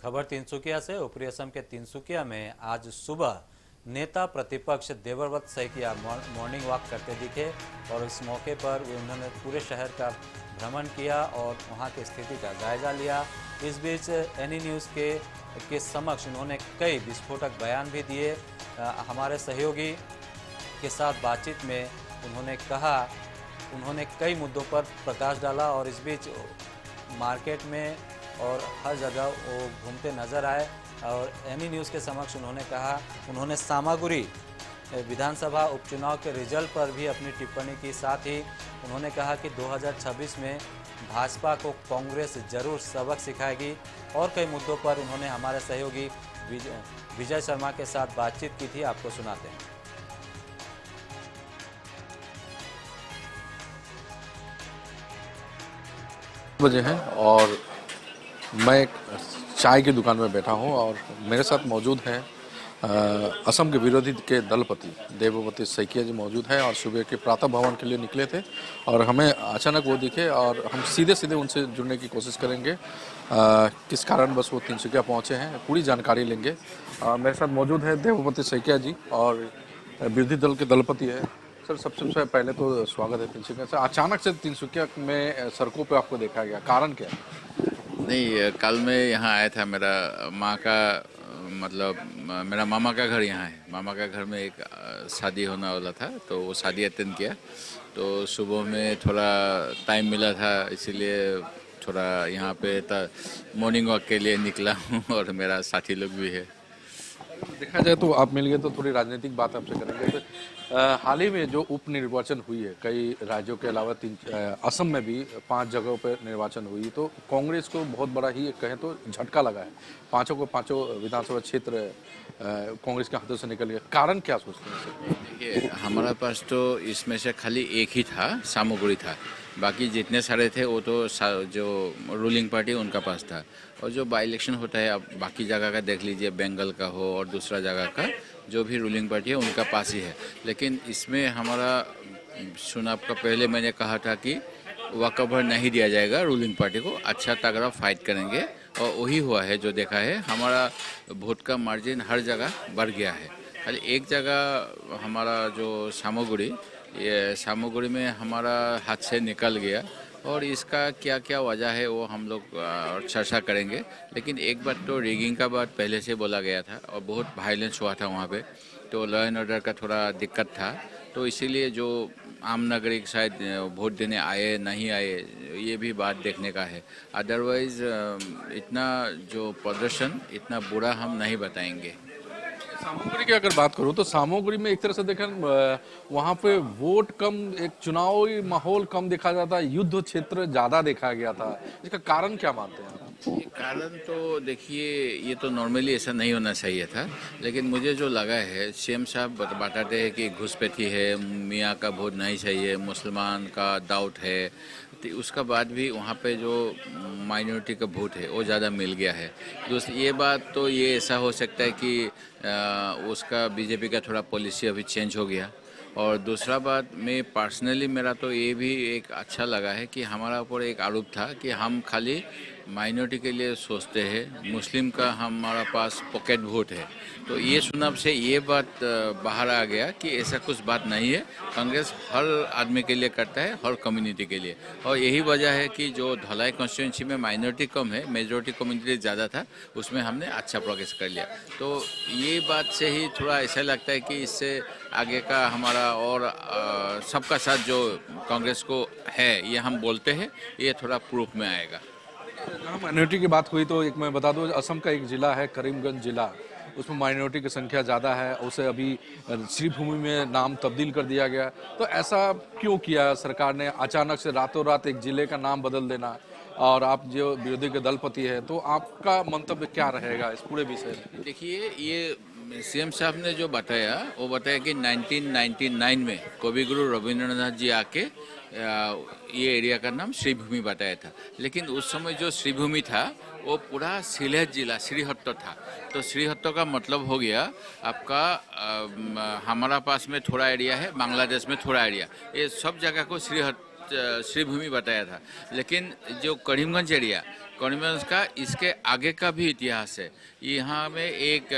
खबर तिनसुकिया से। ऊपरी असम के तिनसुकिया में आज सुबह नेता प्रतिपक्ष देवव्रत सैकिया मॉर्निंग वॉक करते दिखे और इस मौके पर उन्होंने पूरे शहर का भ्रमण किया और वहां की स्थिति का जायजा लिया। इस बीच एनी न्यूज़ के समक्ष उन्होंने कई विस्फोटक बयान भी दिए। हमारे सहयोगी के साथ बातचीत में उन्होंने कई मुद्दों पर प्रकाश डाला और इस बीच मार्केट में और हर जगह वो घूमते नजर आए और एनी न्यूज़ के समक्ष उन्होंने सामागुरी विधानसभा उपचुनाव के रिजल्ट पर भी अपनी टिप्पणी की। साथ ही उन्होंने कहा कि 2026 में भाजपा को कांग्रेस जरूर सबक सिखाएगी और कई मुद्दों पर उन्होंने हमारे सहयोगी विजय शर्मा के साथ बातचीत की थी। आपको सुनाते हैं। बजे हैं और मैं एक चाय की दुकान में बैठा हूं और मेरे साथ मौजूद हैं असम के विरोधी के दलपति देवव्रत सैकिया जी मौजूद हैं और सुबह के प्रातः भवन के लिए निकले थे और हमें अचानक वो दिखे और हम सीधे उनसे जुड़ने की कोशिश करेंगे। किस कारण बस वो तिनसुकिया पहुंचे हैं पूरी जानकारी लेंगे। मेरे साथ मौजूद है देवव्रत सैकिया जी और विरोधी दल के दलपति है। सर, सबसे पहले तो स्वागत है तिनसुकिया से। अचानक से तिनसुकिया में सड़कों पे आपको देखा गया, कारण क्या है? नहीं, कल मैं यहाँ आया था। मेरा मामा का घर यहाँ है। मामा का घर में एक शादी होने वाला था, तो वो शादी अटेंड किया। तो सुबह में थोड़ा टाइम मिला था, इसीलिए थोड़ा यहाँ पे मॉर्निंग वॉक के लिए निकला हूँ और मेरा साथी लोग भी है। देखा जाए तो आप मिल गए तो थोड़ी राजनीतिक बात आपसे करेंगे। तो हाल ही में जो उप निर्वाचन हुई है कई राज्यों के अलावा असम में भी 5 जगहों पर निर्वाचन हुई, तो कांग्रेस को बहुत बड़ा ही कहें तो झटका लगा है। पांचों विधानसभा क्षेत्र कांग्रेस के हाथों से निकल गया। कारण क्या सोचते हैं? देखिए, हमारा पास तो इसमें से खाली एक ही था, सामूगुड़ी था। बाकी जितने सारे थे वो तो जो रूलिंग पार्टी उनका पास था। और जो बाई इलेक्शन होता है, अब बाकी जगह का देख लीजिए, बंगाल का हो और दूसरा जगह का, जो भी रूलिंग पार्टी है उनका पास ही है। लेकिन इसमें हमारा चुनाव का पहले मैंने कहा था कि वॉकओवर नहीं दिया जाएगा रूलिंग पार्टी को, अच्छा तगड़ा फाइट करेंगे और वही हुआ है। जो देखा है, हमारा वोट का मार्जिन हर जगह बढ़ गया है। खाली एक जगह हमारा जो सामूगुड़ी में हमारा हाथ से निकल गया और इसका क्या क्या वजह है वो हम लोग चर्चा करेंगे। लेकिन एक बात तो रिगिंग का बात पहले से बोला गया था और बहुत वायलेंस हुआ था वहाँ पे, तो लॉ एंड ऑर्डर का थोड़ा दिक्कत था। तो इसीलिए जो आम नागरिक शायद वोट देने आए नहीं आए, ये भी बात देखने का है। अदरवाइज इतना जो प्रदर्शन इतना बुरा हम नहीं बताएंगे। सामूगुड़ी की अगर बात करूं तो सामूगुड़ी में एक तरह से देखें वहां पे वोट कम, एक चुनावी माहौल कम देखा जाता है, युद्ध क्षेत्र ज्यादा देखा गया था। इसका कारण क्या मानते हैं? ये कारण तो देखिए, ये तो नॉर्मली ऐसा नहीं होना चाहिए था। लेकिन मुझे जो लगा है, सीएम साहब बताते हैं कि घुसपैठी है, मियाँ का वोट नहीं चाहिए, मुसलमान का डाउट है। तो उसका बाद भी वहाँ पे जो माइनॉरिटी का वोट है वो ज़्यादा मिल गया है। ये बात तो ये ऐसा हो सकता है कि उसका बीजेपी का थोड़ा पॉलिसी अभी चेंज हो गया। और दूसरा बात, मैं पर्सनली मेरा तो ये भी एक अच्छा लगा है कि हमारा ऊपर एक आरोप था कि हम खाली माइनॉरिटी के लिए सोचते हैं, मुस्लिम का हमारा पास पॉकेट वोट है। तो ये चुनाव से ये बात बाहर आ गया कि ऐसा कुछ बात नहीं है। कांग्रेस हर आदमी के लिए करता है, हर कम्युनिटी के लिए। और यही वजह है कि जो धलाई कॉन्स्टिट्यूंसी में माइनॉरिटी कम है, मेजॉरिटी कम्युनिटी ज़्यादा था, उसमें हमने अच्छा प्रोग्रेस कर लिया। तो ये बात से ही थोड़ा ऐसा लगता है कि इससे आगे का हमारा और सबका साथ जो कांग्रेस को है, ये हम बोलते हैं, ये थोड़ा प्रूफ में आएगा। जहाँ माइनॉरिटी की बात हुई तो एक मैं बता दूं, असम का एक जिला है करीमगंज जिला, उसमें माइनॉरिटी की संख्या ज़्यादा है। उसे अभी श्रीभूमि में नाम तब्दील कर दिया गया। तो ऐसा क्यों किया सरकार ने, अचानक से रातों रात एक जिले का नाम बदल देना? और आप जो विरोधी के दलपति है, तो आपका मंतव्य क्या रहेगा इस पूरे विषय में? देखिए, ये सीएम साहब ने जो बताया, वो बताया कि 1999 में कविगुरु रविंद्रनाथ जी आके ये एरिया का नाम श्रीभूमि बताया था। लेकिन उस समय जो श्रीभूमि था वो पूरा सिलेट जिला श्रीहट्ट था। तो श्रीहट्ट का मतलब हो गया आपका हमारा पास में थोड़ा एरिया है, बांग्लादेश में थोड़ा एरिया, ये सब जगह को श्रीभूमि बताया था। लेकिन जो करीमगंज एरिया, करीमगंज का इसके आगे का भी इतिहास है। यहाँ में एक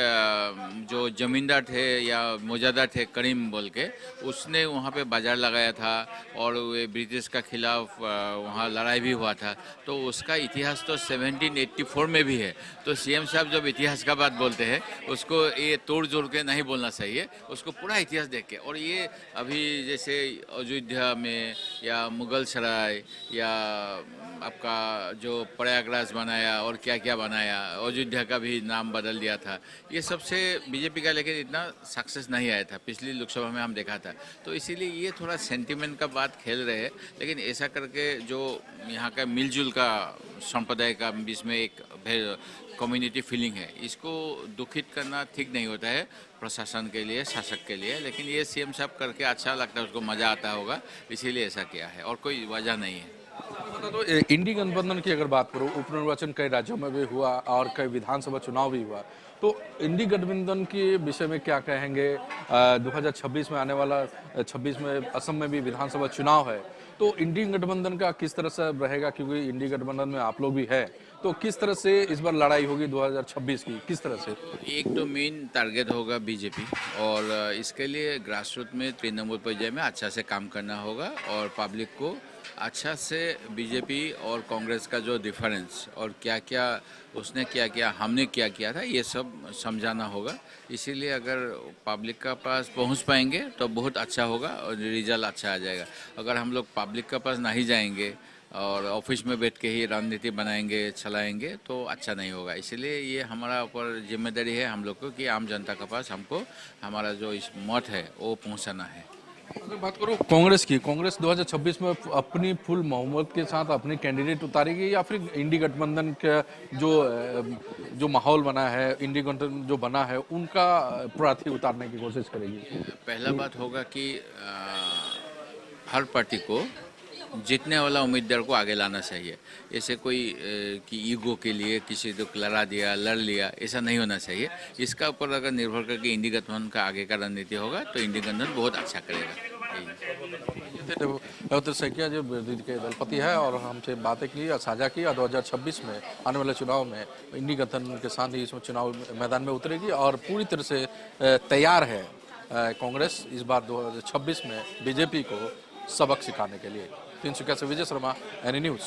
जो जमींदार थे या मौजादार थे करीम बोल के, उसने वहाँ पे बाजार लगाया था और वे ब्रिटिश का खिलाफ वहाँ लड़ाई भी हुआ था। तो उसका इतिहास तो 1784 में भी है। तो सीएम साहब जब इतिहास का बात बोलते हैं उसको ये तोड़ जोड़ के नहीं बोलना चाहिए, उसको पूरा इतिहास देख के। और ये अभी जैसे अयोध्या में या मुगल सराय या आपका जो प्रयागराज बनाया और क्या क्या बनाया, अयोध्या का भी नाम बदल दिया था, ये सबसे बीजेपी का लेकिन इतना सक्सेस नहीं आया था। पिछली लोकसभा में हम देखा था। तो इसीलिए ये थोड़ा सेंटिमेंट का बात खेल रहे हैं, लेकिन ऐसा करके जो यहाँ का मिलजुल का संप्रदाय का बीच में एक कम्युनिटी फीलिंग है, इसको दुखित करना ठीक नहीं होता है प्रशासन के लिए, शासक के लिए। लेकिन ये सीएम साहब करके अच्छा लगता है, उसको मज़ा आता होगा, इसीलिए ऐसा किया है और कोई वजह नहीं है। बता दो, इंडी गठबंधन की अगर बात करो, उपनिर्वाचन कई राज्यों में भी हुआ और कई विधानसभा चुनाव भी हुआ, तो इंडी गठबंधन के विषय में क्या कहेंगे? 2026 में आने वाला 26 में असम में भी विधानसभा चुनाव है, तो इंडी गठबंधन का किस तरह से रहेगा? क्योंकि इंडी गठबंधन में आप लोग भी है, तो किस तरह से इस बार लड़ाई होगी 2026 की, किस तरह से? एक तो मेन टारगेट होगा बीजेपी, और इसके लिए ग्रास रूट में तृणमूल पर्याय में अच्छा से काम करना होगा और पब्लिक को अच्छा से बीजेपी और कांग्रेस का जो डिफरेंस और क्या क्या उसने क्या किया, हमने क्या किया था, ये सब समझाना होगा। इसीलिए अगर पब्लिक का पास पहुंच पाएंगे तो बहुत अच्छा होगा और रिजल्ट अच्छा आ जाएगा। अगर हम लोग पब्लिक का पास नहीं जाएंगे और ऑफिस में बैठ के ही राजनीति बनाएंगे, चलाएंगे, तो अच्छा नहीं होगा। इसलिए ये हमारा ऊपर जिम्मेदारी है हम लोग को कि आम जनता के पास हमको हमारा जो इस मत है वो पहुंचाना है। अगर बात करो कांग्रेस की, कांग्रेस 2026 में अपनी फुल बहुमत के साथ अपनी कैंडिडेट उतारेगी या फिर इंडी गठबंधन का जो माहौल बना है, इंडी गठबंधन जो बना है, उनका प्रार्थी उतारने की कोशिश करेगी? पहला बात होगा कि हर पार्टी को जीतने वाला उम्मीदवार को आगे लाना चाहिए। ऐसे कोई कि ईगो के लिए किसी को लड़ लिया, ऐसा नहीं होना चाहिए। इसका ऊपर अगर निर्भर करके इंडी गठबंधन का आगे का रणनीति होगा तो इंडी गठबंधन बहुत अच्छा करेगा। देवव्रत सैकिया जो विरोधी के दलपति है और हमसे बातें की और साझा की, 2026 में आने वाले चुनाव में इंडी गठबंधन के साथ ही इसमें चुनाव मैदान में उतरेगी और पूरी तरह से तैयार है कांग्रेस इस बार 2026 में बीजेपी को सबक सिखाने के लिए। 300 से विजय शर्मा, एनी न्यूज़।